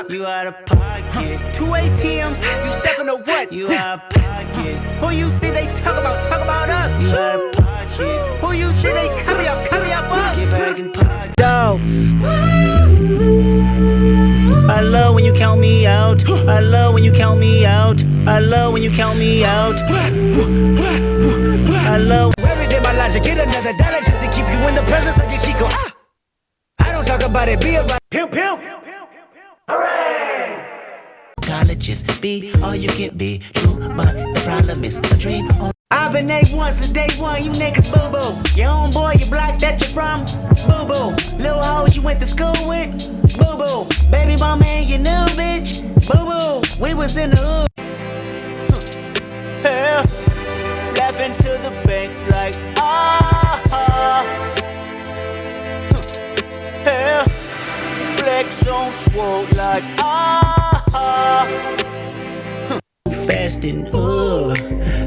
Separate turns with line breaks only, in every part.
fuck?
You out of pocket.
2 ATMs, you stepping to what?
You out of pocket.
Who you think they talk about? Talk about us.
You out of pocket.
Who you think they carry up for us?
Get back in pocket.
Dog.
I love when you count me out. I love when you count me out. I love when you count me out. I love.
Every day my logic, get another dollar just to keep you in the presence of your chico. I don't talk about it, be about it. Pimp, pimp.
Colleges be all you can be. True, but the problem is a dream on.
I've been A1 since day one, you niggas boo-boo. Your homeboy, your block that you're from, boo-boo. Little hoes you went to school with, boo-boo. Baby mama and your new bitch, boo-boo. We was in the hood.
Yeah. Laughing to the bank like yeah. Flex on swole like fasting,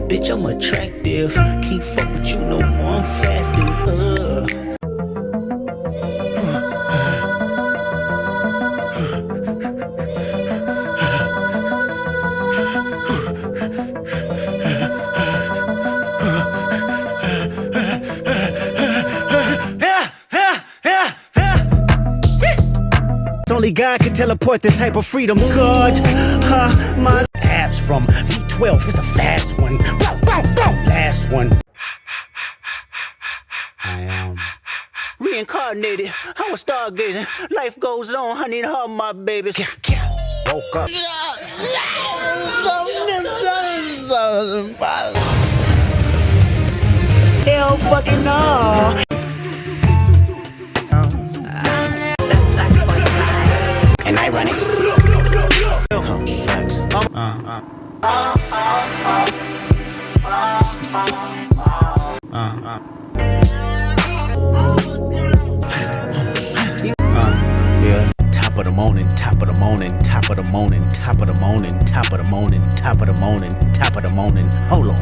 bitch, I'm attractive. Can't fuck with you no more, I'm fasting,
Only God can teleport this type of freedom. God, my abs from V12, it's a fast one. Last one.
I am reincarnated. I was stargazing. Life goes on. I need her, my babies.
Woke up.
Hell fucking no.
And I run it.
Yeah. Top of the morning, top of the morning, top of the morning, top of the morning, top of the morning, top of the morning, top of the morning. Hold on.